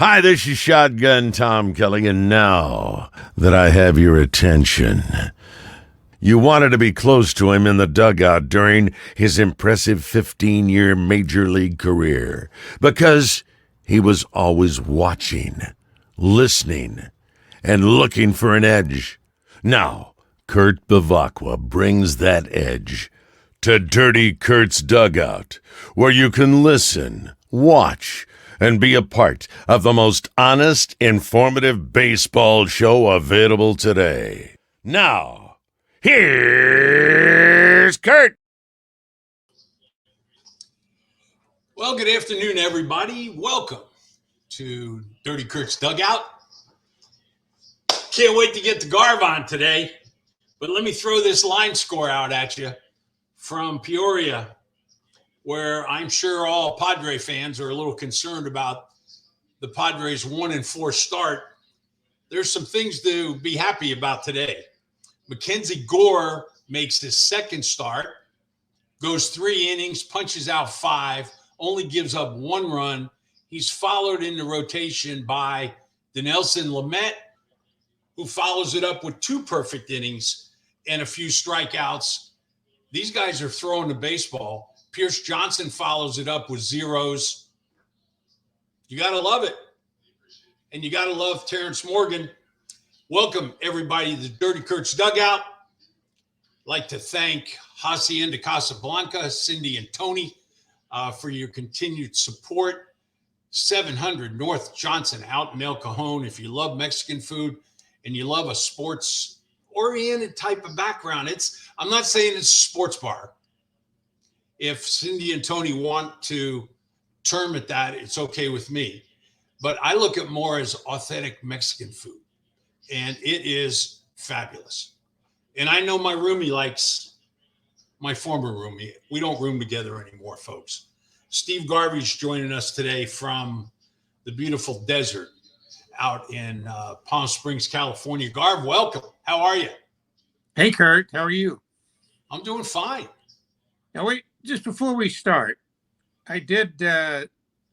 Hi, this is Shotgun Tom Kelly, and now that I have your attention, you wanted to be close to him in the dugout during his impressive 15-year Major League career because he was always watching, listening, and looking for an edge. Now, Kurt Bevacqua brings that edge to Dirty Kurt's Dugout, where you can listen, watch, and be a part of the most honest, informative baseball show available today. Now, here's Kurt. Well, good afternoon, everybody. Welcome to Dirty Kurt's Dugout. Can't wait to get the Garvey on today, but let me throw this line score out at you from Peoria, where I'm sure all Padre fans are a little concerned about the Padres' 1-4 start. There's some things to be happy about today. Mackenzie Gore makes his second start, goes 3 innings, punches out 5, only gives up 1 run. He's followed in the rotation by Dinelson Lamet, who follows it up with 2 perfect innings and a few strikeouts. These guys are throwing the baseball. Pierce Johnson follows it up with zeros. You got to love it. And you got to love Terrence Morgan. Welcome, everybody, to the Dirty Kurt's Dugout. I'd like to thank Hacienda Casablanca, Cindy and Tony, for your continued support. 700 North Johnson out in El Cajon. If you love Mexican food and you love a sports-oriented type of background, I'm not saying it's a sports bar. If Cindy and Tony want to term it that, it's okay with me. But I look at more as authentic Mexican food, and it is fabulous. And I know my roomie likes my former roomie. We don't room together anymore, folks. Steve Garvey's joining us today from the beautiful desert out in Palm Springs, California. Garv, welcome. How are you? Hey, Kurt. How are you? I'm doing fine. Now, wait, just before we start, I did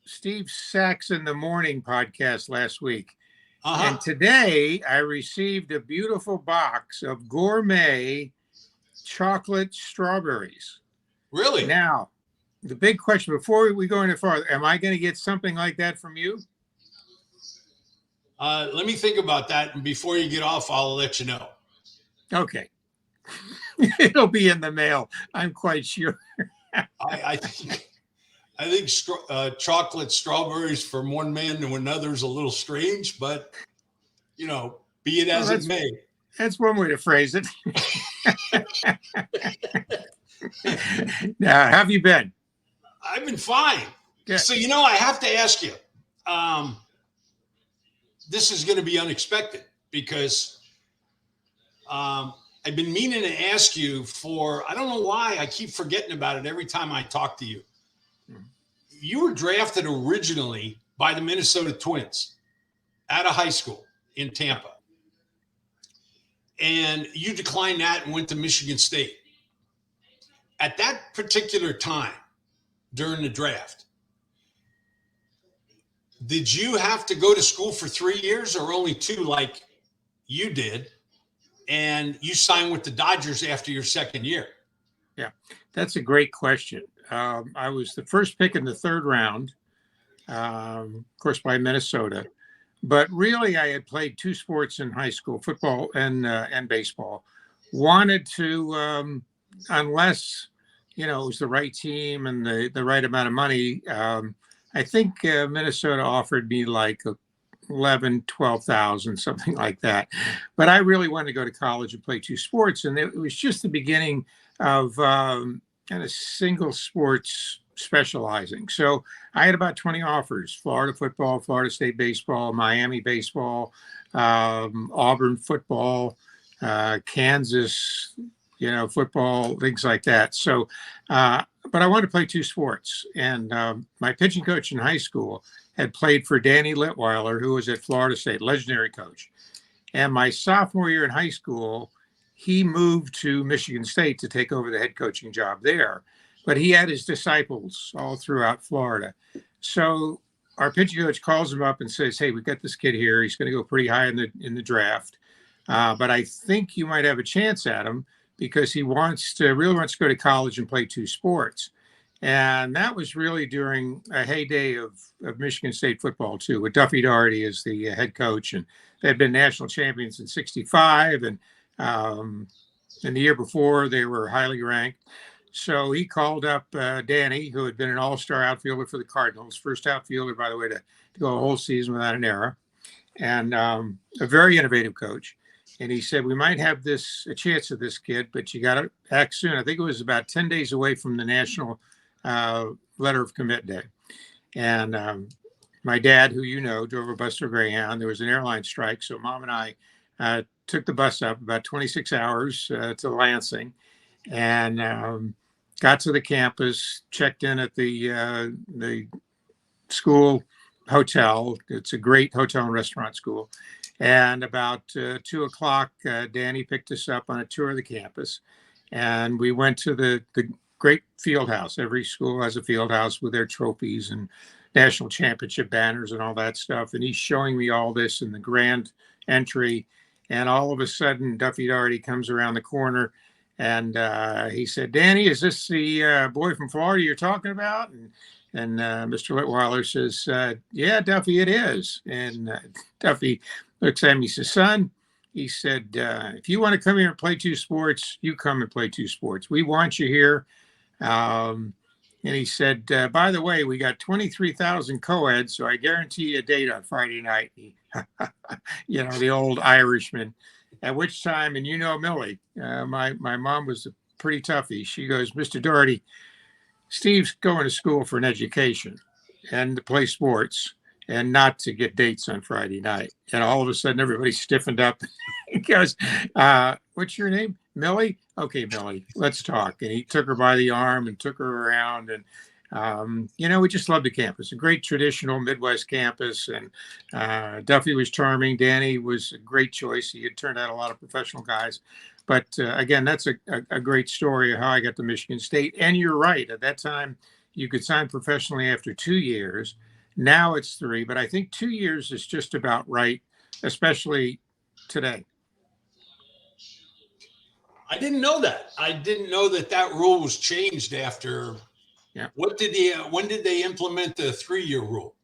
Steve Sachs in the Morning podcast last week. And today I received a beautiful box of gourmet chocolate strawberries. Really? Now, the big question before we go any farther, am I going to get something like that from you? Let me think about that. And before you get off, I'll let you know. Okay. It'll be in the mail, I'm quite sure. I think chocolate strawberries from one man to another is a little strange, but, be it as it may. That's one way to phrase it. Now, how have you been? I've been fine. Good. So, I have to ask you, this is going to be unexpected because I've been meaning to ask you I don't know why I keep forgetting about it every time I talk to you. You were drafted originally by the Minnesota Twins out of high school in Tampa. And you declined that and went to Michigan State. At that particular time during the draft, did you have to go to school for 3 years or only 2 like you did? And you signed with the Dodgers after your second year? Yeah, that's a great question. I was the first pick in the 3rd round, of course, by Minnesota. But really, I had played 2 sports in high school, football and baseball. Wanted to, unless, it was the right team and the right amount of money, I think Minnesota offered me like 11, 12,000, something like that. But I really wanted to go to college and play 2 sports. And it was just the beginning of kind of single sports specializing. So I had about 20 offers: Florida football, Florida State baseball, Miami baseball, Auburn football, Kansas, football, things like that. So, but I wanted to play 2 sports. And my pitching coach in high school had played for Danny Litweiler, who was at Florida State, legendary coach. And my sophomore year in high school, he moved to Michigan State to take over the head coaching job there. But he had his disciples all throughout Florida. So our pitching coach calls him up and says, "Hey, we got this kid here. He's going to go pretty high in the draft, but I think you might have a chance at him because he really wants to go to college and play two sports." And that was really during a heyday of Michigan State football too, with Duffy Daugherty as the head coach, and they had been national champions in '65, and the year before they were highly ranked. So he called up Danny, who had been an all-star outfielder for the Cardinals, first outfielder, by the way, to go a whole season without an error, and a very innovative coach. And he said, "We might have a chance at this kid, but you got to act soon." I think it was about 10 days away from the national letter of commit day. And my dad, who drove a bus to a Greyhound. There was an airline strike, so Mom and I took the bus up about 26 hours to Lansing, and got to the campus, checked in at the school hotel. It's a great hotel and restaurant school. And about 2 o'clock, Danny picked us up on a tour of the campus, and we went to the great field house. Every school has a field house with their trophies and national championship banners and all that stuff. And he's showing me all this in the grand entry. And all of a sudden, Duffy Daugherty comes around the corner, and he said, "Danny, is this the boy from Florida you're talking about?" And Mr. Litweiler says, "Yeah, Duffy, it is." And Duffy looks at me, he says, "Son," he said, "if you want to come here and play two sports, you come and play two sports. We want you here." And he said, "By the way, we got 23,000 co-eds, so I guarantee you a date on Friday night." The old Irishman. At which time, and Millie, my mom was a pretty toughie. She goes, "Mr. Daugherty, Steve's going to school for an education and to play sports and not to get dates on Friday night." And all of a sudden, everybody stiffened up. He goes, "What's your name? Millie? Okay, Millie, let's talk." And he took her by the arm and took her around. And, we just loved the campus, a great traditional Midwest campus. And Duffy was charming. Danny was a great choice. He had turned out a lot of professional guys. But again, that's a great story of how I got to Michigan State. And you're right. At that time, you could sign professionally after 2 years. Now it's 3, but I think 2 years is just about right, especially today. I didn't know that. I didn't know that rule was changed after. Yeah. When did they implement the 3-year rule?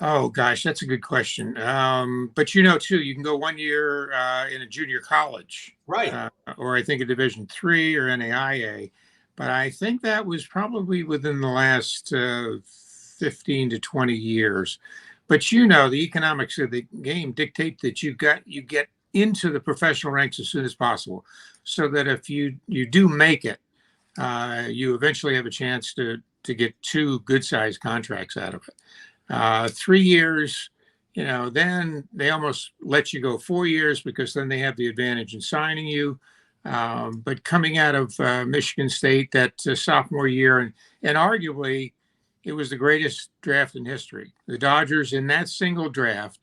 Oh gosh, that's a good question. But too, you can go 1 year in a junior college, right? Or I think a Division III or NAIA. But I think that was probably within the last 15 to 20 years. But the economics of the game dictate that you get into the professional ranks as soon as possible, so that if you do make it, you eventually have a chance to get 2 good-sized contracts out of it. 3 years, then they almost let you go 4 years because then they have the advantage in signing you. But coming out of Michigan State that sophomore year, and arguably it was the greatest draft in history. The Dodgers in that single draft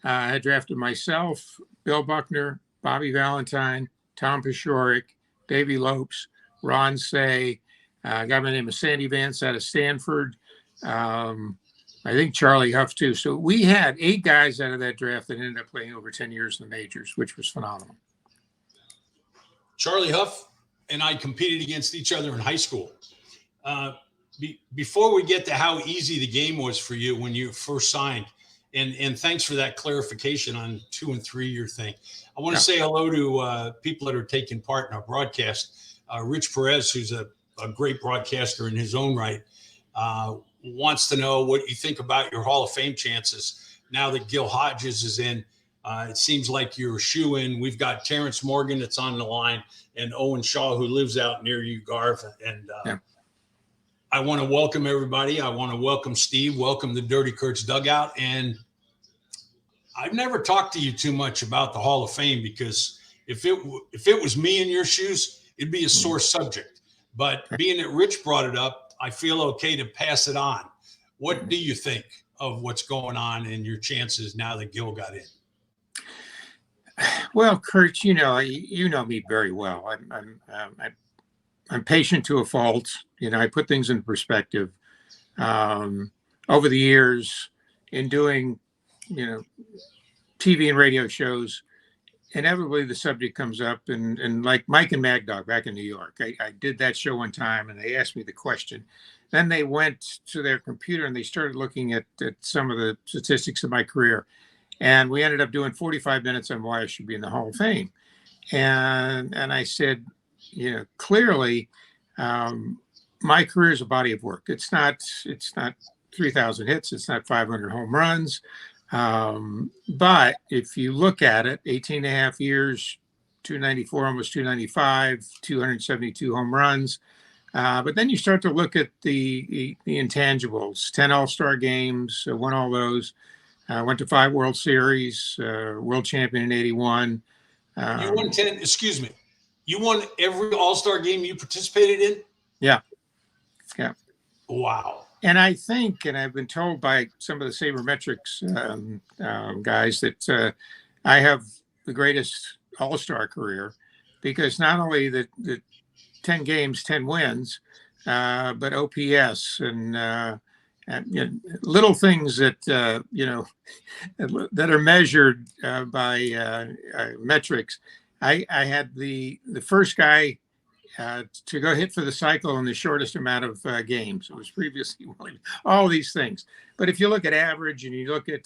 had drafted myself, Bill Buckner, Bobby Valentine, Tom Paciorek, Davey Lopes, Ron Say, a guy by the name of Sandy Vance out of Stanford. I think Charlie Huff too. So we had 8 guys out of that draft that ended up playing over 10 years in the majors, which was phenomenal. Charlie Huff and I competed against each other in high school. Before we get to how easy the game was for you when you first signed, and thanks for that clarification on 2 and 3 year thing. I want to say hello to people that are taking part in our broadcast. Rich Perez, who's a great broadcaster in his own right, wants to know what you think about your Hall of Fame chances now that Gil Hodges is in. It seems like you're a shoe-in. We've got Terrence Morgan that's on the line, and Owen Shaw, who lives out near you, Garv. And I want to welcome everybody. I want to welcome Steve. Welcome to Dirty Kurt's Dugout. And I've never talked to you too much about the Hall of Fame because if it was me in your shoes, it'd be a sore subject. But being that Rich brought it up, I feel okay to pass it on. What do you think of what's going on and your chances now that Gil got in? Well, Kurt, you know me very well. I'm patient to a fault. I put things in perspective. Over the years, in doing, TV and radio shows, inevitably the subject comes up, and like Mike and Mad Dog back in New York, I did that show one time, and they asked me the question. Then they went to their computer and they started looking at some of the statistics of my career, and we ended up doing 45 minutes on why I should be in the Hall of Fame. And I said, clearly, my career is a body of work. It's not 3,000 hits. It's not 500 home runs. But if you look at it, 18 and a half years, 294, almost 295, 272 home runs. But then you start to look at the intangibles, 10 All-Star games, won all those, went to 5 World Series, world champion in 81. You won 10, excuse me. You won every All-Star game you participated in? Yeah. Wow. And I think, and I've been told by some of the sabermetrics guys, that I have the greatest All-Star career, because not only the 10 games, 10 wins, but OPS and little things that, that are measured by metrics. I had the first guy to go hit for the cycle in the shortest amount of games. It was previously all these things. But if you look at average and you look at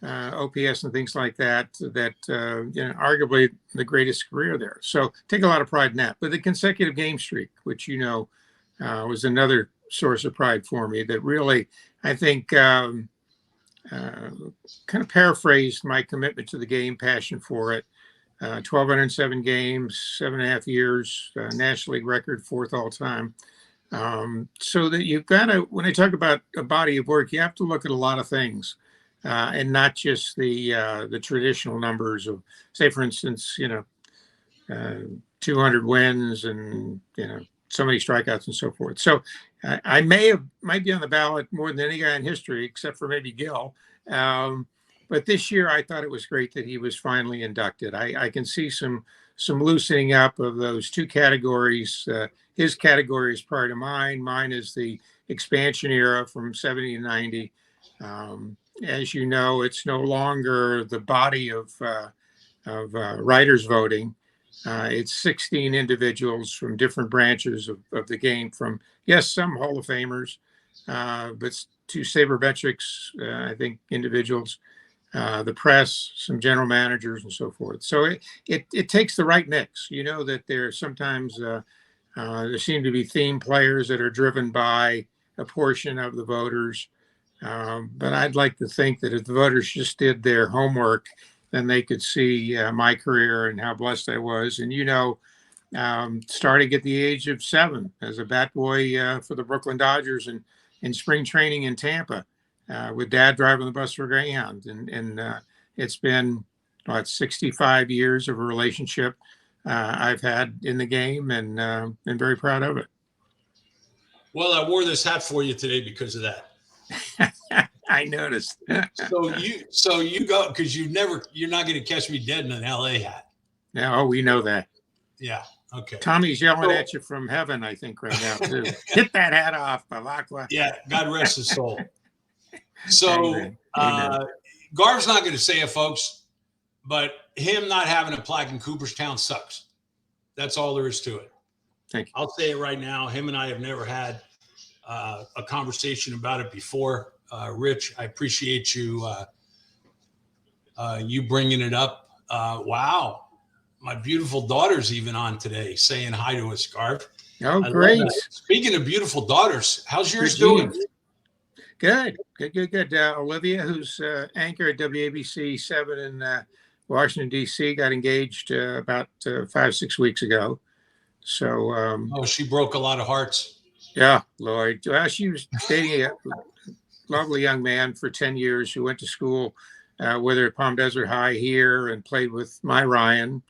OPS and things like that, arguably the greatest career there. So take a lot of pride in that. But the consecutive game streak, which was another source of pride for me, that really, I think, kind of paraphrased my commitment to the game, passion for it. 1,207 games, 7.5 years, National League record, 4th all time. So that you've got to, when I talk about a body of work, you have to look at a lot of things, and not just the traditional numbers of, say, for instance, 200 wins and so many strikeouts and so forth. So I might be on the ballot more than any guy in history, except for maybe Gil. But this year, I thought it was great that he was finally inducted. I can see some loosening up of those two categories. His category is prior to mine. Mine is the expansion era from 70 to 90. As you know, it's no longer the body of writers voting. It's 16 individuals from different branches of the game, from, yes, some Hall of Famers, but 2 sabermetrics, I think, individuals, the press, some general managers, and so forth. So it takes the right mix. That there sometimes there seem to be theme players that are driven by a portion of the voters. But I'd like to think that if the voters just did their homework, then they could see my career and how blessed I was. And, starting at the age of 7 as a bat boy for the Brooklyn Dodgers and in spring training in Tampa, with Dad driving the bus for Greyhound. And it's been 65 years of a relationship I've had in the game, and I'm very proud of it. Well, I wore this hat for you today because of that. I noticed. so you go, because you're not going to catch me dead in an LA hat. No, we know that. Yeah. Okay. Tommy's yelling at you from heaven, I think, right now, too. Get that hat off, Bevacqua. Yeah. God rest his soul. So Garv's not going to say it, folks, but him not having a plaque in Cooperstown sucks. That's all there is to it. Thank you. I'll say it right now. Him and I have never had a conversation about it before. Rich, I appreciate you you bringing it up. Wow. My beautiful daughter's even on today saying hi to us, Garv. Oh, great. Speaking of beautiful daughters, how's yours doing? Good. Olivia, who's anchor at WABC 7 in Washington, D.C., got engaged about 5-6 weeks ago. So, she broke a lot of hearts. Yeah, Lloyd. Well, she was dating a lovely young man for 10 years who went to school with her at Palm Desert High here and played with my Ryan.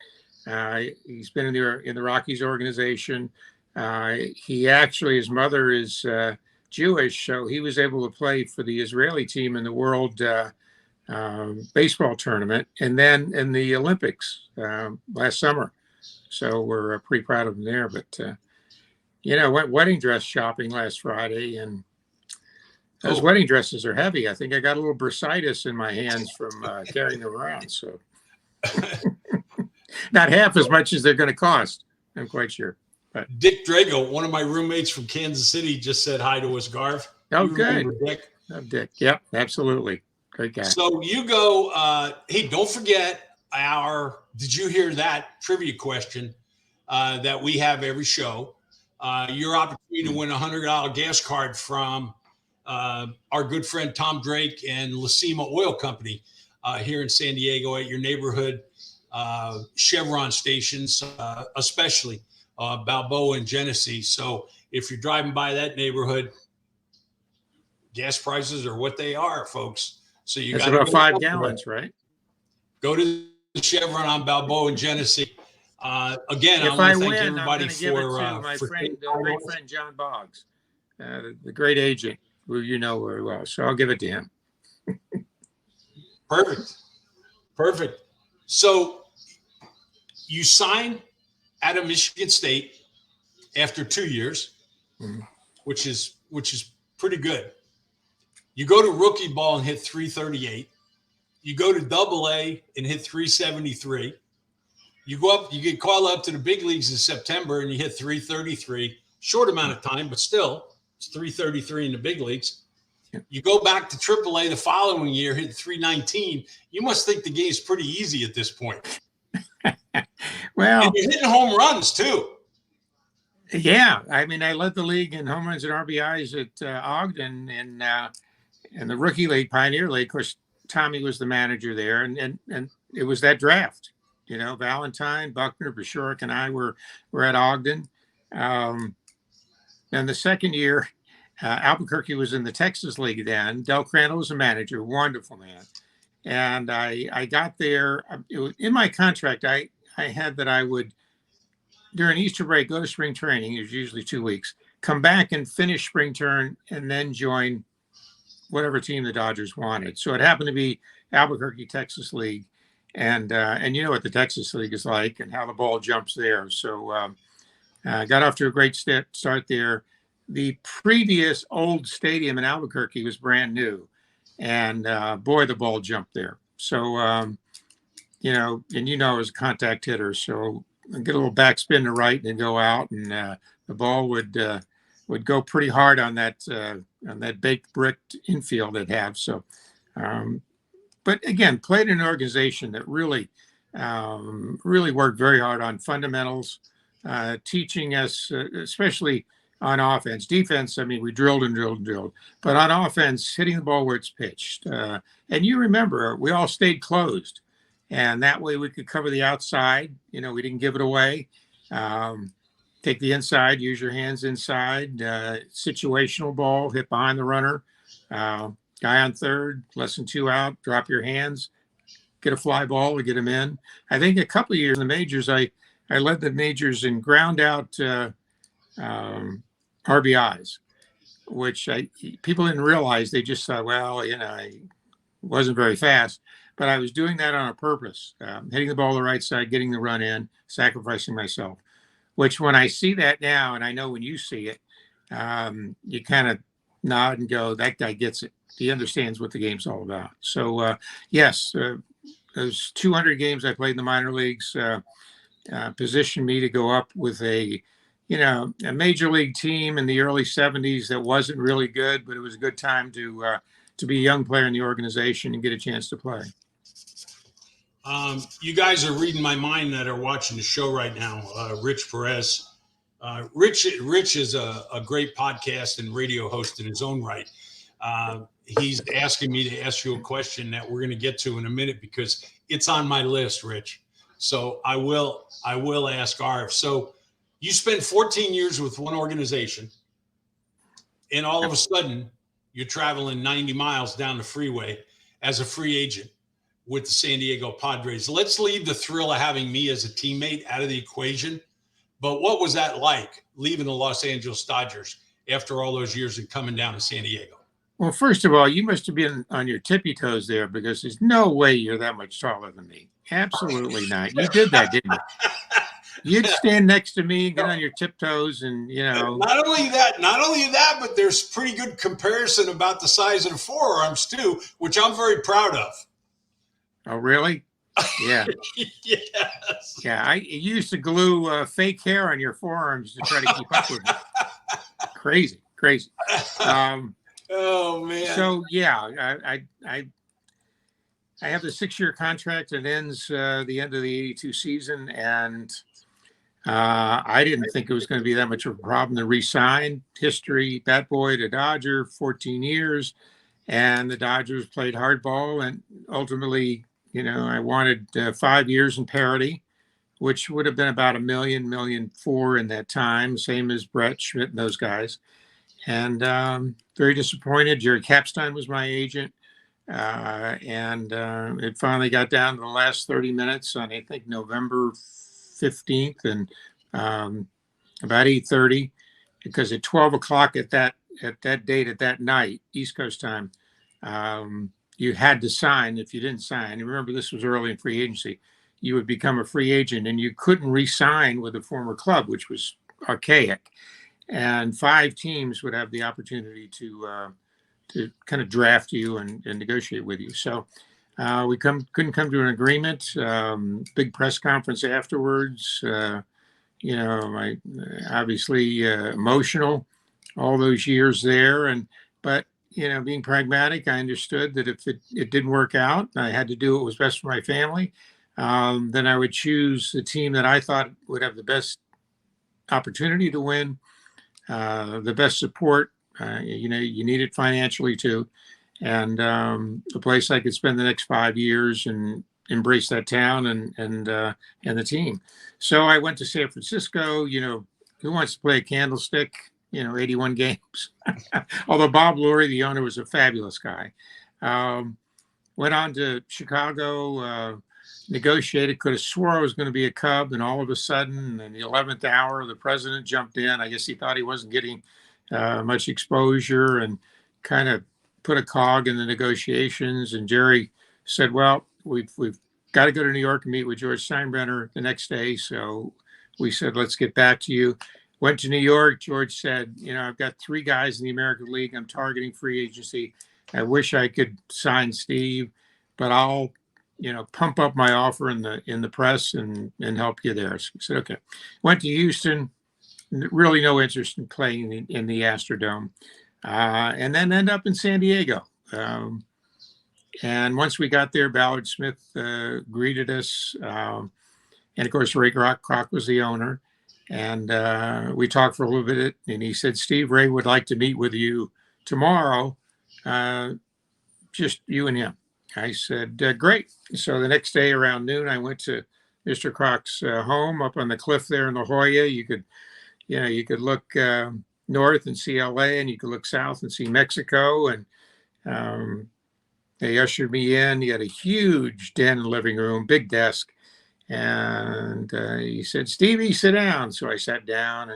He's been in the Rockies organization. He actually, his mother is Jewish, so he was able to play for the Israeli team in the World Baseball Tournament and then in the Olympics last summer. So we're pretty proud of him there. But, went wedding dress shopping last Friday, and Those Oh. wedding dresses are heavy. I think I got a little bursitis in my hands from carrying them around. So not half as much as they're going to cost, I'm quite sure. But Dick Drago, one of my roommates from Kansas City, just said hi to us, Garv. oh, You good. remember Dick? Oh, Dick. Yep, absolutely. Great guy. So you go, hey, don't forget did you hear that trivia question that we have every show? Your opportunity to win a $100 gas card from our good friend Tom Drake and Lacima Oil Company here in San Diego at your neighborhood Chevron stations, especially Balboa and Genesee. So if you're driving by that neighborhood, gas prices are what they are, folks. So you That's got about 5 gallons, right? Go to the Chevron on Balboa and Genesee. Again, If I I want to thank win, I'm everybody going to give it to my friend, great friend John Boggs, the great agent who you know very well. So I'll give it to him. Perfect. So you sign out of Michigan State after 2 years, which is pretty good. You go to rookie ball and hit 338. You go to double A and hit 373. You go up, you get called up to the big leagues in September and you hit 333. Short amount of time, but still, it's 333 in the big leagues. You go back to AAA the following year, hit 319. You must think the game's pretty easy at this point. Well, and you're hitting home runs too. Yeah, I mean, I led the league in home runs and RBIs at Ogden and the rookie league, Pioneer League. Of course, Tommy was the manager there, and it was that draft. You know, Valentine, Buckner, Bashork, and I were at Ogden. And the second year, Albuquerque was in the Texas League then. Del Crandall was a manager, wonderful man. And I got there. It was, in my contract, I had that I would, during Easter break, go to spring training. It was usually 2 weeks. Come back and finish spring turn, and then join whatever team the Dodgers wanted. So it happened to be Albuquerque Texas League, and you know what the Texas League is like and how the ball jumps there. So got off to a great start there. The previous old stadium in Albuquerque was brand new, and boy, the ball jumped there. So you know, and you know, I was a contact hitter, so I'd get a little backspin to right and go out, and the ball would go pretty hard on that baked brick infield it have. So, but again, played in an organization that really worked very hard on fundamentals, teaching us, especially on offense. Defense, I mean, we drilled and drilled and drilled, but on offense, hitting the ball where it's pitched. And you remember, we all stayed closed, and that way we could cover the outside. You know, we didn't give it away. Take the inside, use your hands inside, situational ball, hit behind the runner, guy on third, less than 2 out, drop your hands, get a fly ball to get him in. I think a couple of years in the majors, I led the majors in ground out RBIs, which people didn't realize. They just thought, well, you know, I wasn't very fast, but I was doing that on a purpose, hitting the ball the right side, getting the run in, sacrificing myself. Which when I see that now, and I know when you see it, you kind of nod and go, that guy gets it. He understands what the game's all about. So, yes, those 200 games I played in the minor leagues positioned me to go up with a major league team in the early 70s that wasn't really good, but it was a good time to be a young player in the organization and get a chance to play. You guys are reading my mind that are watching the show right now. Rich Perez. Rich is a great podcast and radio host in his own right. He's asking me to ask you a question that we're going to get to in a minute because it's on my list, Rich. So I will ask Arv. So you spent 14 years with one organization, and all of a sudden you're traveling 90 miles down the freeway as a free agent with the San Diego Padres. Let's leave the thrill of having me as a teammate out of the equation. But what was that like, leaving the Los Angeles Dodgers after all those years and coming down to San Diego? Well, first of all, you must have been on your tippy toes there because there's no way you're that much taller than me. Absolutely not. You did that, didn't you? You'd stand next to me, get on your tiptoes, and you know. Not only that, but there's pretty good comparison about the size of the forearms too, which I'm very proud of. Oh, really? Yeah. Yes. Yeah. I used to glue fake hair on your forearms to try to keep up with me. Crazy, crazy. Oh man. So yeah, I have the 6-year contract that ends the end of the '82 season, and I didn't think it was going to be that much of a problem to re-sign. History, bat boy to Dodger, 14 years, and the Dodgers played hardball, and ultimately, you know, I wanted 5 years in parity, which would have been about $1.4 million in that time, same as Brett Schmidt and those guys. And very disappointed. Jerry Kapstein was my agent. And it finally got down to the last 30 minutes on, I think, November 15th, and about 8:30, because at 12 o'clock at that date, at that night, East Coast time, you had to sign. If you didn't sign, remember this was early in free agency, you would become a free agent, and you couldn't re-sign with a former club, which was archaic. And 5 teams would have the opportunity to kind of draft you and negotiate with you. So we couldn't come to an agreement. Big press conference afterwards. You know, obviously emotional all those years there, but you know, being pragmatic, I understood that if it didn't work out, I had to do what was best for my family. Then I would choose the team that I thought would have the best opportunity to win, the best support. You know, you need it financially too, and a place I could spend the next 5 years and embrace that town and the team. So I went to San Francisco. You know, who wants to play a candlestick? You know, 81 games. Although Bob Lurie, the owner, was a fabulous guy. Went on to Chicago. Negotiated, could have swore I was going to be a Cub, and all of a sudden, in the 11th hour, the president jumped in. I guess he thought he wasn't getting much exposure, and kind of put a cog in the negotiations. And Jerry said, "Well, we've got to go to New York and meet with George Steinbrenner the next day." So we said, "Let's get back to you." Went to New York. George said, "You know, I've got 3 guys in the American League. I'm targeting free agency. I wish I could sign Steve, but I'll, you know, pump up my offer in the press and help you there." So I said, "Okay." Went to Houston. Really no interest in playing in the Astrodome, and then end up in San Diego. And once we got there, Ballard Smith greeted us, and of course Ray Kroc was the owner, and we talked for a little bit. And he said, "Steve, Ray would like to meet with you tomorrow, just you and him." I said, "Great." So the next day around noon, I went to Mr. Kroc's home up on the cliff there in La Jolla. You could look north and see LA, and you could look south and see Mexico. And they ushered me in. He had a huge den living room, big desk. And he said, "Stevie, sit down." So I sat down,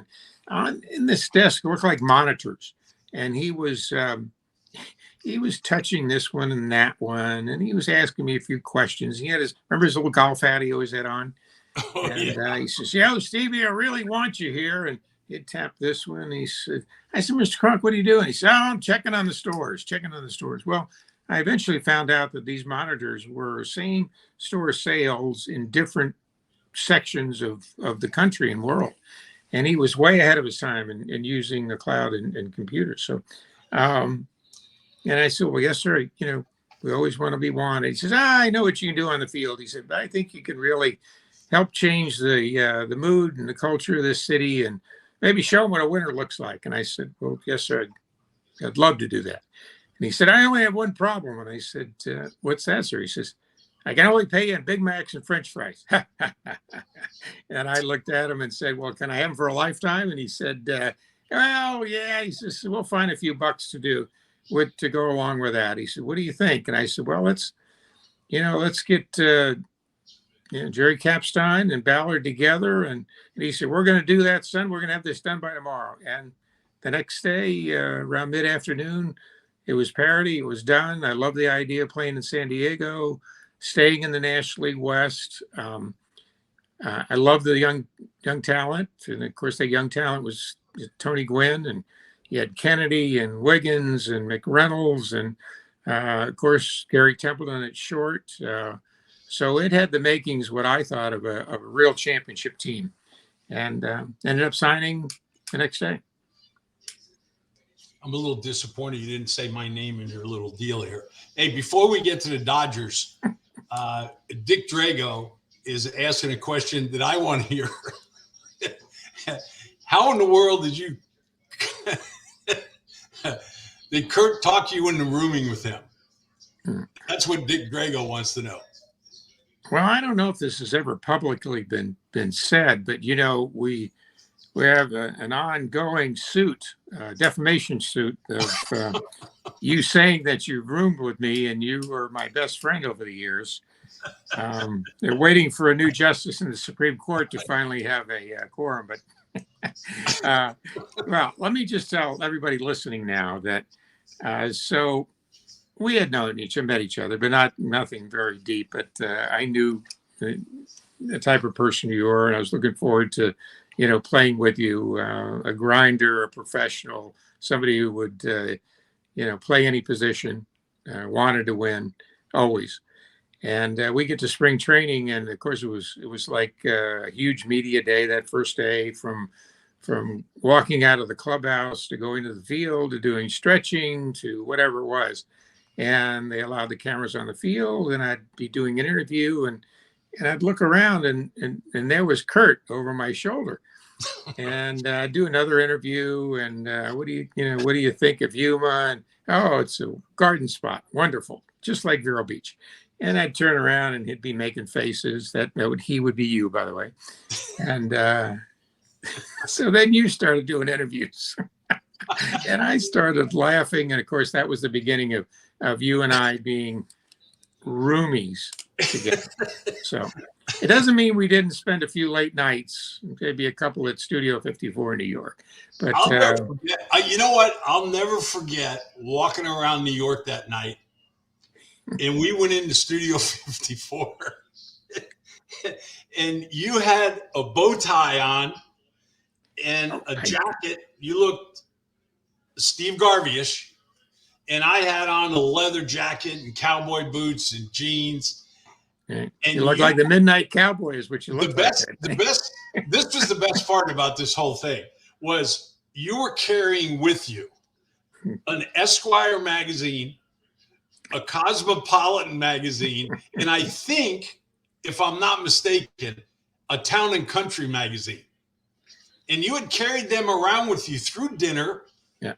and in this desk, it looked like monitors. And he was touching this one and that one, and he was asking me a few questions. He had remember his little golf hat he always had on? Oh, And yeah. he says, "Yeah, Stevie, I really want you here." And he'd tap this one. I said, "Mr. Kroc, what are you doing?" He said, "Oh, I'm checking on the stores. Well, I eventually found out that these monitors were same store sales in different sections of the country and world. And he was way ahead of his time in using the cloud and computers. So, and I said, "Well, yes, sir. You know, we always want to be wanted." He says, "I know what you can do on the field." He said, "But I think you can really help change the mood and the culture of this city, and maybe show them what a winner looks like." And I said, "Well, yes, sir. I'd love to do that." And he said, "I only have one problem." And I said, "What's that, sir?" He says, "I can only pay you in Big Macs and French fries." And I looked at him and said, "Well, can I have them for a lifetime?" And he said, "Well, yeah." He says, "We'll find a few bucks to go along with that." He said, "What do you think?" And I said, "Well, let's get Jerry Kapstein and Ballard together." And he said, "We're going to do that, son. We're going to have this done by tomorrow." And the next day, around mid-afternoon, it was parity. It was done. I love the idea of playing in San Diego, staying in the National League West. I love the young talent, and of course, that young talent was Tony Gwynn, and you had Kennedy and Wiggins and McReynolds, and of course Gary Templeton at short. So it had the makings, what I thought of a real championship team, and ended up signing the next day. I'm a little disappointed you didn't say my name in your little deal here. Hey, before we get to the Dodgers, Dick Drago is asking a question that I want to hear. How in the world did you did Kurt talk you into rooming with him? That's what Dick Drago wants to know. Well, I don't know if this has ever publicly been said, but we have an ongoing suit, defamation suit of you saying that you've roomed with me and you were my best friend over the years. They're waiting for a new justice in the Supreme Court to finally have a quorum. But well, let me just tell everybody listening now that so we had met each other, but nothing very deep. But I knew the type of person you were, and I was looking forward to playing with you, a grinder, a professional, somebody who would play any position, wanted to win always. And we get to spring training, and of course it was like a huge media day that first day, from walking out of the clubhouse to going to the field to doing stretching to whatever it was. And they allowed the cameras on the field, and I'd be doing an interview, and I'd look around, and there was Kurt over my shoulder, and do another interview, and what do you think of Yuma? And oh, it's a garden spot, wonderful, just like Vero Beach. And I'd turn around, and he'd be making faces. He would be you, by the way. And so then you started doing interviews, and I started laughing. And of course, that was the beginning of you and I being roomies together. So it doesn't mean we didn't spend a few late nights, maybe a couple at Studio 54 in New York. But I'll never forget. You know what? I'll never forget walking around New York that night, and we went into Studio 54, and you had a bow tie on and a jacket. You looked Steve Garvey-ish, and I had on a leather jacket and cowboy boots and jeans. And you look like the Midnight Cowboy is what you look like. This was the best part about this whole thing, was you were carrying with you an Esquire magazine, a Cosmopolitan magazine, and I think, if I'm not mistaken, a Town and Country magazine. And you had carried them around with you through dinner. Yeah.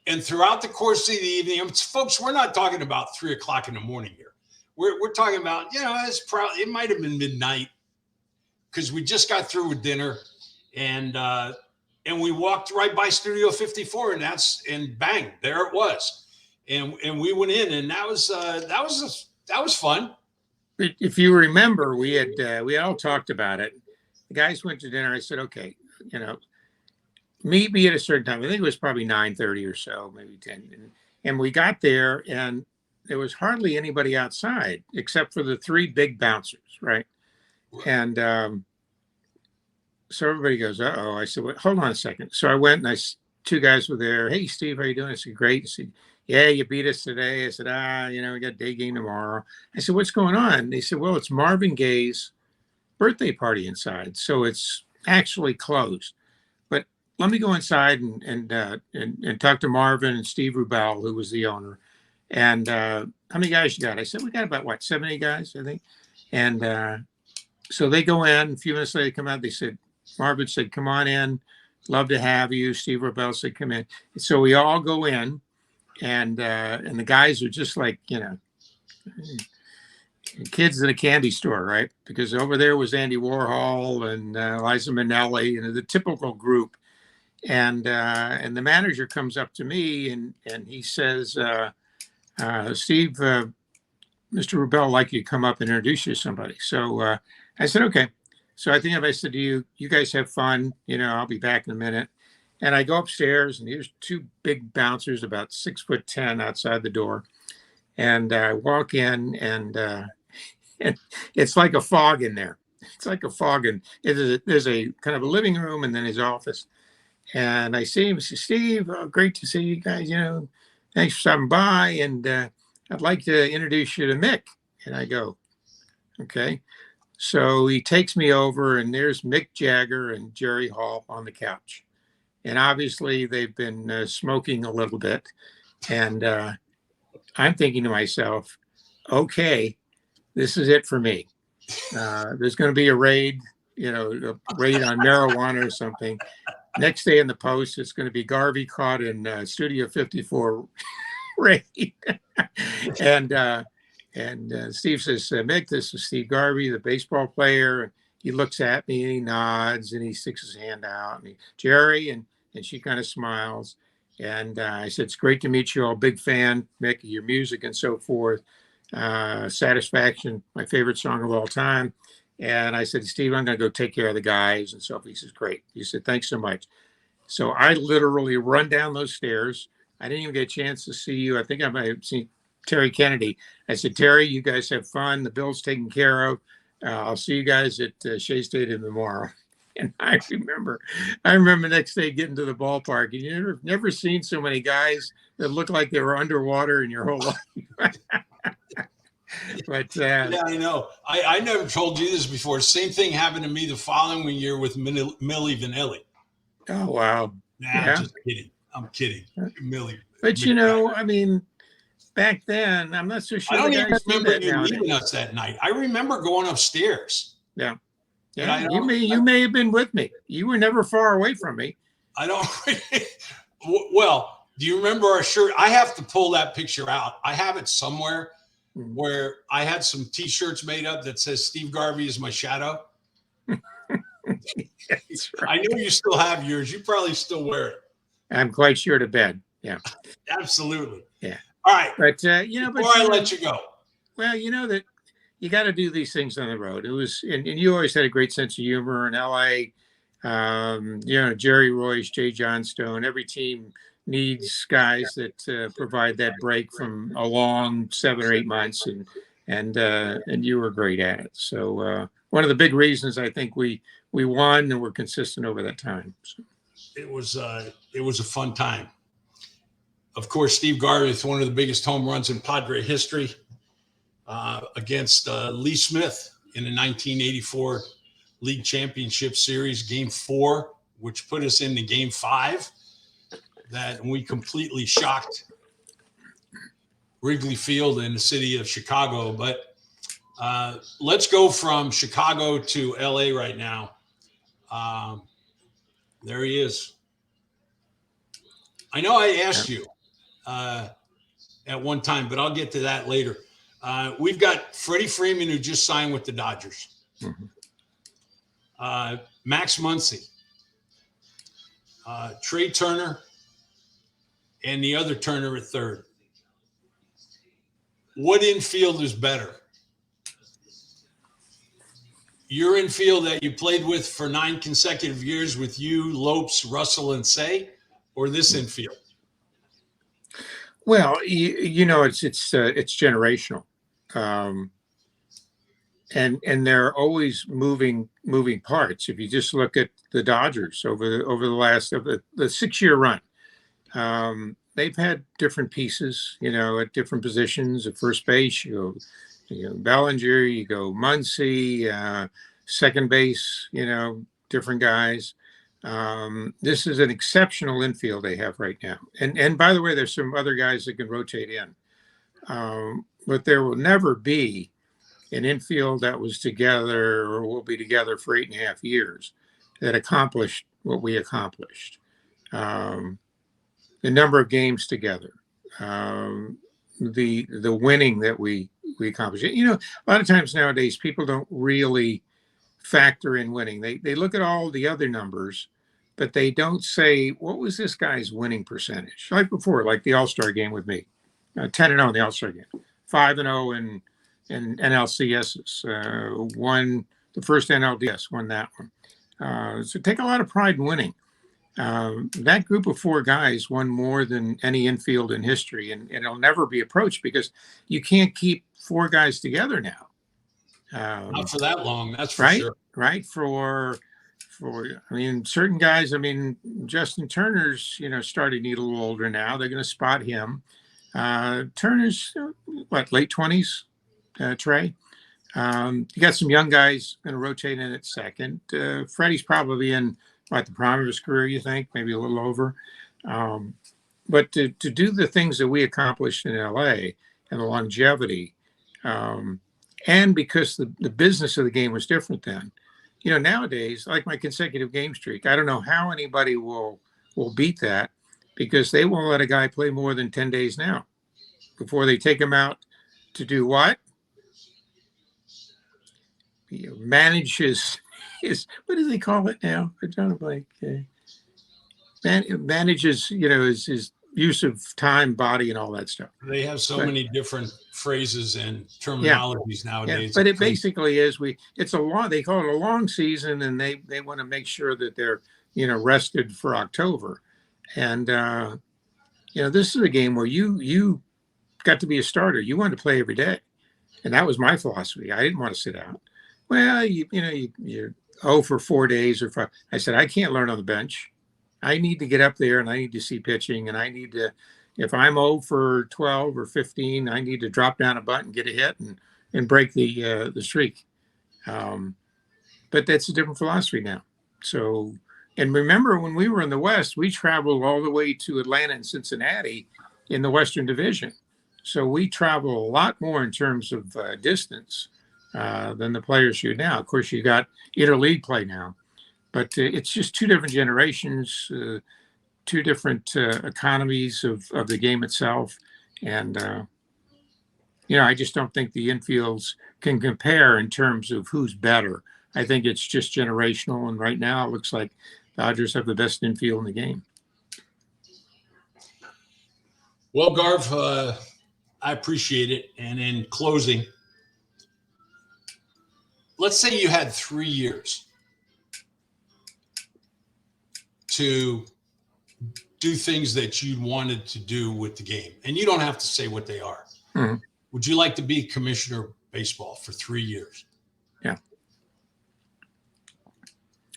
And throughout the course of the evening. Folks, we're not talking about 3 o'clock in the morning here. We're talking about, it might have been midnight, because we just got through with dinner, and we walked right by Studio 54, and bang, there it was. And we went in, and that was fun. If you remember, we had all talked about it. The guys went to dinner. I said, okay, meet me at a certain time. I think it was probably 9:30 or so, maybe 10. And we got there, and there was hardly anybody outside except for the 3 big bouncers, right? And so everybody goes, uh-oh. I said, well, hold on a second. So I went, and 2 guys were there. Hey, Steve, how you doing? I said, great. I said, yeah, you beat us today. I said, we got day game tomorrow. I said, what's going on? They said, well, it's Marvin Gaye's birthday party inside, so it's actually closed. But let me go inside and talk to Marvin and Steve Rubel, who was the owner. And how many guys you got? I said, we got about 70 guys, I think. And so they go in. A few minutes later, they come out. They said, Marvin said, come on in. Love to have you. Steve Rubel said, come in. So we all go in, and the guys are just like, kids in a candy store, right? Because over there was Andy Warhol and Liza Minnelli, the typical group. And the manager comes up to me, and he says, Steve, Mr. Rubel, I'd like you to come up and introduce you to somebody. So I said, okay. So I think if I said to you, you guys have fun, I'll be back in a minute. And I go upstairs, and here's 2 big bouncers, about 6'10" outside the door. And I walk in, and it's like a fog in there. it's like a fog, and there's a kind of a living room and then his office. And I see him, I say, Steve, great to see you guys. Thanks for stopping by. And I'd like to introduce you to Mick. And I go, okay. So he takes me over, and there's Mick Jagger and Jerry Hall on the couch. And obviously they've been smoking a little bit. And I'm thinking to myself, okay, this is it for me. There's going to be a raid, a raid on marijuana or something. Next day in the Post, it's going to be Garvey caught in Studio 54 raid. and Steve says, Mick, this is Steve Garvey, the baseball player. And he looks at me and he nods and he sticks his hand out. And Jerry, and she kind of smiles. And I said, it's great to meet you all. Big fan, Mick, of your music and so forth. Satisfaction, my favorite song of all time. And I said, Steve, I'm going to go take care of the guys. And so he says, great. He said, thanks so much. So I literally run down those stairs. I didn't even get a chance to see you. I think I might have seen Terry Kennedy. I said, Terry, you guys have fun. The bill's taken care of. I'll see you guys at Shea Stadium tomorrow. And I remember next day getting to the ballpark, and you've never seen so many guys that look like they were underwater in your whole life. But yeah, I know. I never told you this before. Same thing happened to me the following year with Millie Vanilli. Oh, wow. Nah, yeah. I'm just kidding. I'm kidding. Millie. But, back then, I'm not so sure. I don't even remember you leaving us that night. I remember going upstairs. Yeah. Yeah, you may have been with me. You were never far away from me. I don't. Well, do you remember our shirt? I have to pull that picture out. I have it somewhere where I had some T-shirts made up that says Steve Garvey is my shadow. Right. I know you still have yours. You probably still wear it. I'm quite sure to bed. Yeah, absolutely. Yeah. All right. But before I let you go. Well, that you got to do these things on the road. It was, and you always had a great sense of humor in LA. Jerry Royce, Jay Johnstone, every team needs guys that provide that break from a long 7 or 8 months, and you were great at it. So one of the big reasons I think we won and were consistent over that time. So. It was a fun time. Of course, Steve Garvey with one of the biggest home runs in Padre history against Lee Smith in the 1984 League Championship Series, Game 4, which put us into Game 5. That we completely shocked Wrigley Field in the city of Chicago. But let's go from Chicago to LA right now. There he is. I know I asked you at one time, but I'll get to that later. We've got Freddie Freeman, who just signed with the Dodgers. Mm-hmm. Max Muncy, Trey Turner, and the other Turner at third. What infield is better? Your infield that you played with for 9 consecutive years with you, Lopes, Russell, and Say, or this infield? Well, it's generational, and there are always moving parts. If you just look at the Dodgers over the last of the 6-year run. They've had different pieces, at different positions. At first base, you go Bellinger, you go Muncy, second base, different guys. This is an exceptional infield they have right now. And by the way, there's some other guys that can rotate in. But there will never be an infield that was together or will be together for 8.5 years that accomplished what we accomplished. The number of games together, the winning that we accomplished. A lot of times nowadays people don't really factor in winning. They look at all the other numbers, but they don't say, what was this guy's winning percentage? Like before, like the All-Star game with me, 10-0 in the All-Star game, 5-0 in NLCSs, won the first NLDS, won that one. So take a lot of pride in winning. That group of 4 guys won more than any infield in history, and it'll never be approached because you can't keep 4 guys together now. Not for that long, that's for right, sure. right. I mean, certain guys. I mean, Justin Turner's starting to get a little older now. They're going to spot him. Turner's what, late 20s, Trey. You got some young guys going to rotate in at second. Freddie's probably in the prime of his career, you think, maybe a little over. But to do the things that we accomplished in LA and the longevity, and because the business of the game was different then. Nowadays, like my consecutive game streak, I don't know how anybody will beat that, because they won't let a guy play more than 10 days now before they take him out to do what? Manage his what do they call it now? I'm trying to blank. Manages his use of time, body, and all that stuff. They have so many different phrases and Yeah. terminologies nowadays. But it basically is it's a long, they call it a long season, and they want to make sure that they're rested for October. And this is a game where you got to be a starter. You wanted to play every day, and that was my philosophy. I didn't want to sit out. Well, you're 0 for 4 days or 5. I said, I can't learn on the bench. I need to get up there, and I need to see pitching, and I need to, if I'm 0 for 12 or 15, I need to drop down a butt and get a hit and break the streak. But that's a different philosophy now. So, and remember, when we were in the West, we traveled all the way to Atlanta and Cincinnati in the Western Division. So we travel a lot more in terms of distance than the players do now. Of course, you got interleague play now, but it's just two different generations, two different economies of the game itself. And, I just don't think the infields can compare in terms of who's better. I think it's just generational. And right now it looks like Dodgers have the best infield in the game. Well, Garv, I appreciate it. And in closing, let's say you had 3 years to do things that you wanted to do with the game. And you don't have to say what they are. Mm-hmm. Would you like to be commissioner of baseball for 3 years? Yeah.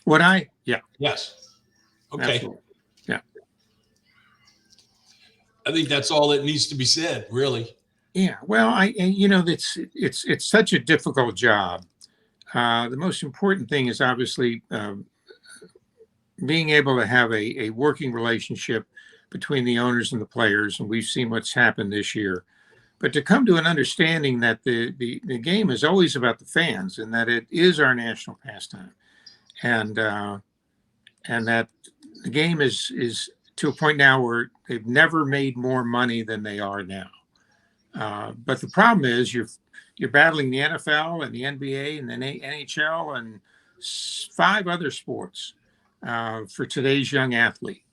Would I? Yeah. Yes. Okay. Absolutely. Yeah. I think that's all that needs to be said, really. Yeah. Well, it's such a difficult job. The most important thing is obviously being able to have a working relationship between the owners and the players, and we've seen what's happened this year. But to come to an understanding that the game is always about the fans, and that it is our national pastime, and that the game is to a point now where they've never made more money than they are now. But the problem is you're battling the NFL and the NBA and the NHL and 5 other sports for today's young athlete,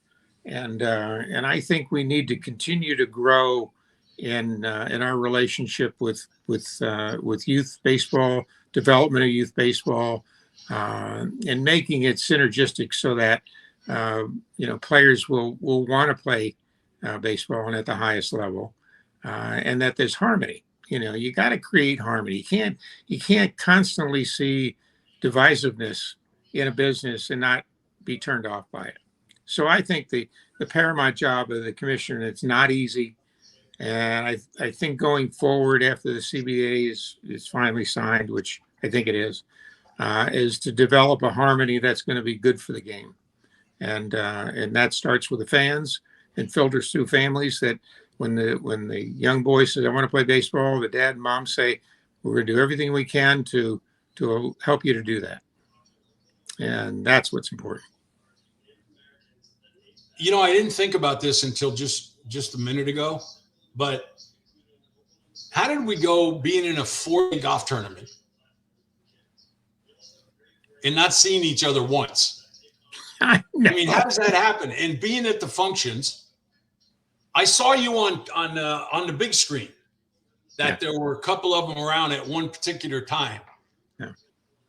and I think we need to continue to grow in our relationship with youth baseball, development of youth baseball, and making it synergistic so that players will want to play baseball and at the highest level, and that there's harmony. You got to create harmony. You can't constantly see divisiveness in a business and not be turned off by it. So I think the paramount job of the commissioner, and it's not easy. And I think going forward after the CBA is finally signed, which I think it is to develop a harmony that's going to be good for the game. And that starts with the fans and filters through families, that when the young boy says, I want to play baseball, the dad and mom say, we're going to do everything we can to help you to do that. And that's what's important. I didn't think about this until just a minute ago, but how did we go being in a 4-day golf tournament and not seeing each other once? I mean, how does that happen? And being at the functions, I saw you on the big screen that there were a couple of them around at one particular time. Yeah.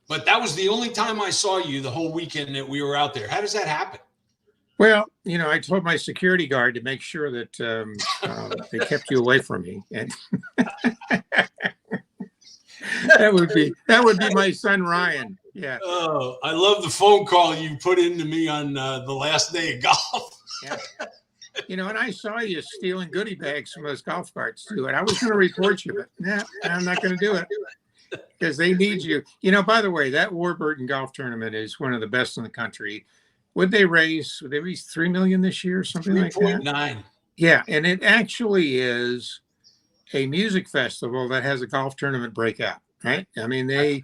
But that was the only time I saw you the whole weekend that we were out there. How does that happen? Well, I told my security guard to make sure that they kept you away from me. And That would be my son Ryan. Yeah. Oh, I love the phone call you put into me on the last day of golf. Yeah. And I saw you stealing goodie bags from those golf carts too. And I was going to report you, but I'm not going to do it because they need you. By the way, that Warburton golf tournament is one of the best in the country. Would they raise 3 million this year or something like that? 3.9. Yeah. And it actually is a music festival that has a golf tournament breakout, right? I mean, they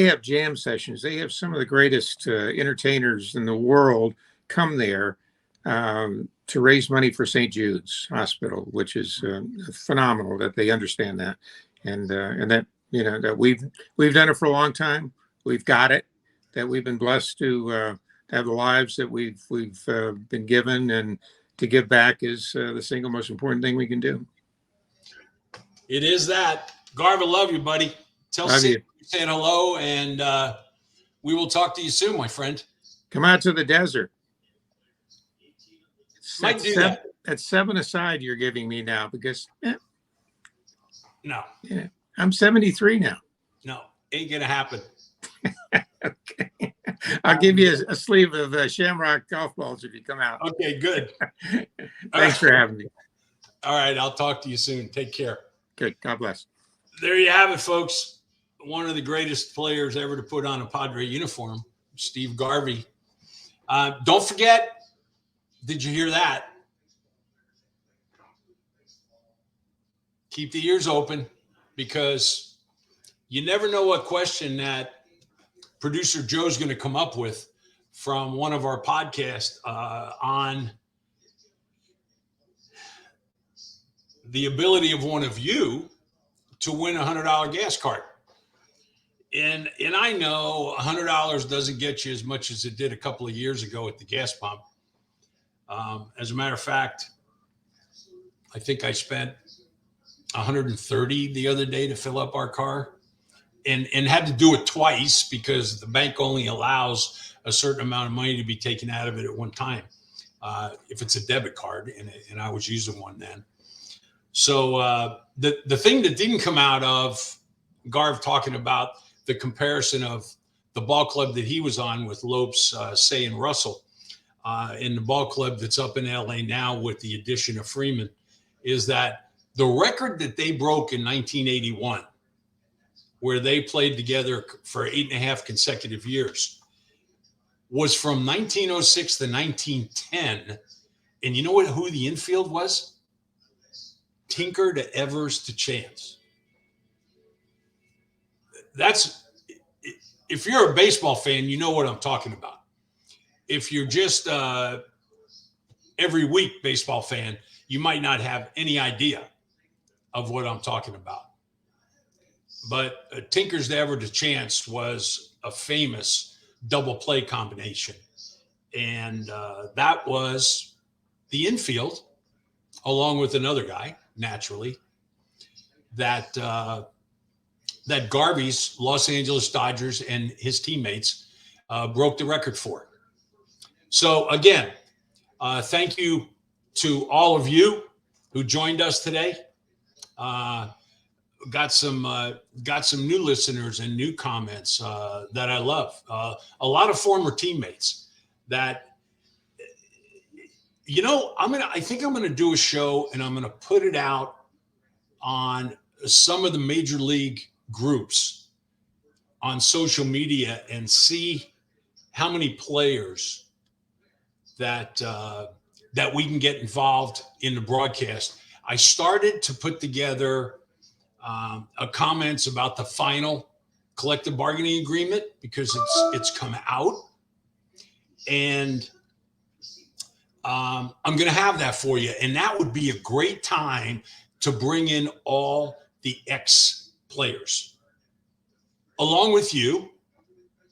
have jam sessions. They have some of the greatest entertainers in the world come there to raise money for St. Jude's Hospital, which is phenomenal that they understand that, and that that we've done it for a long time. We've got it. That we've been blessed to have the lives that we've been given, and to give back is the single most important thing we can do. It is that. Garvey, love you, buddy. Tell Sid you said hello, and we will talk to you soon, my friend. Come out to the desert. Might do that. That's 7 aside you're giving me now because no. Yeah, I'm 73 now. No, ain't gonna happen. Okay. I'll give you a sleeve of Shamrock golf balls if you come out. Okay, good. Thanks for having me. All right, I'll talk to you soon. Take care. Good. God bless. There you have it, folks. One of the greatest players ever to put on a Padre uniform, Steve Garvey. Don't forget, did you hear that? Keep the ears open, because you never know what question that producer Joe's going to come up with from one of our podcasts on the ability of one of you to win a $100 gas card. And I know $100 doesn't get you as much as it did a couple of years ago at the gas pump. As a matter of fact, I think I spent $130 the other day to fill up our car, and had to do it twice because the bank only allows a certain amount of money to be taken out of it at one time. If it's a debit card, and I was using one then. So the thing that didn't come out of Garv talking about the comparison of the ball club that he was on with Lopes, Say, and Russell, in the ball club that's up in LA now with the addition of Freeman, is that the record that they broke in 1981, where they played together for 8.5 consecutive years, was from 1906 to 1910. And you know who the infield was? Tinker to Evers to Chance. That's, if you're a baseball fan, you know what I'm talking about. If you're just every week baseball fan, you might not have any idea of what I'm talking about. But Tinker's to Ever to Chance was a famous double play combination. And that was the infield, along with another guy, naturally, that Garvey's Los Angeles Dodgers and his teammates broke the record for. So again, thank you to all of you who joined us today. Got some new listeners and new comments that I love. A lot of former teammates that, I think I'm gonna do a show, and I'm gonna put it out on some of the major league groups on social media and see how many players that we can get involved in the broadcast. I started to put together comments about the final collective bargaining agreement because it's come out, and I'm going to have that for you. And that would be a great time to bring in all the ex-players, along with you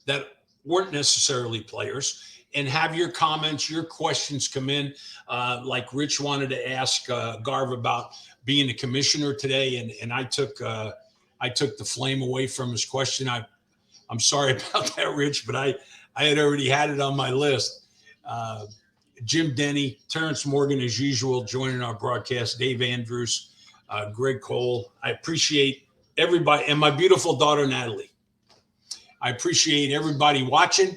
that weren't necessarily players, and have your comments, your questions come in. Like Rich wanted to ask Garv about being a commissioner today, and I took the flame away from his question. I'm sorry about that, Rich, but I had already had it on my list. Jim Denny, Terrence Morgan, as usual, joining our broadcast, Dave Andrews, Greg Cole. I appreciate everybody, and my beautiful daughter, Natalie. I appreciate everybody watching.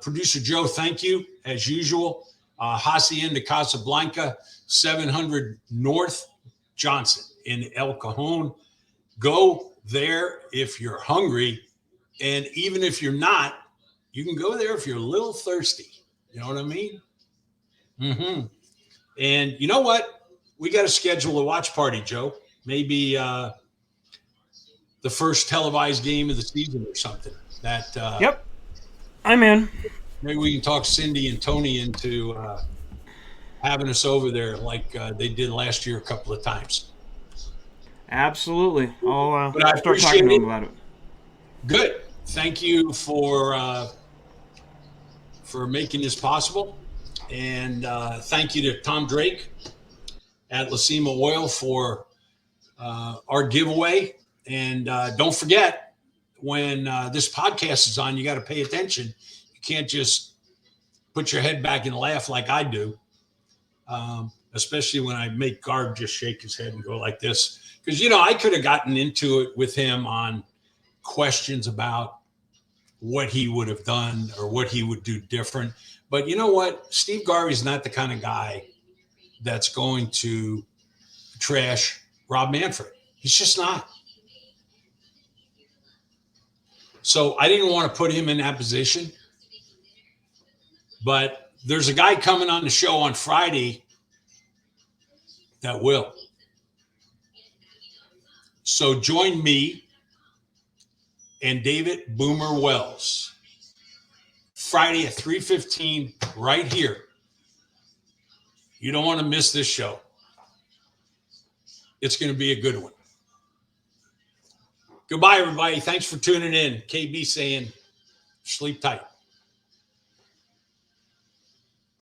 Producer Joe, thank you, as usual. Hacienda Casablanca, 700 North Johnson in El Cajon. Go there if you're hungry. And even if you're not, you can go there if you're a little thirsty. You know what I mean? Mm-hmm. And you know what? We got to schedule a watch party, Joe. Maybe the first televised game of the season or something. Yep, I'm in. Maybe we can talk Cindy and Tony into having us over there like they did last year a couple of times. Absolutely. I'll But I start talking to appreciate him about it. Good. Thank you for making this possible. And thank you to Tom Drake at Lacima Oil for our giveaway. And don't forget, when this podcast is on, you got to pay attention. You can't just put your head back and laugh like I do, especially when I make Garb just shake his head and go like this. Because, I could have gotten into it with him on questions about what he would have done or what he would do different. But you know what? Steve Garvey's not the kind of guy that's going to trash Rob Manfred. He's just not. So I didn't want to put him in that position. But there's a guy coming on the show on Friday that will. So join me and David Boomer Wells Friday at 3:15 right here. You don't want to miss this show. It's going to be a good one. Goodbye, everybody. Thanks for tuning in. KB saying, sleep tight.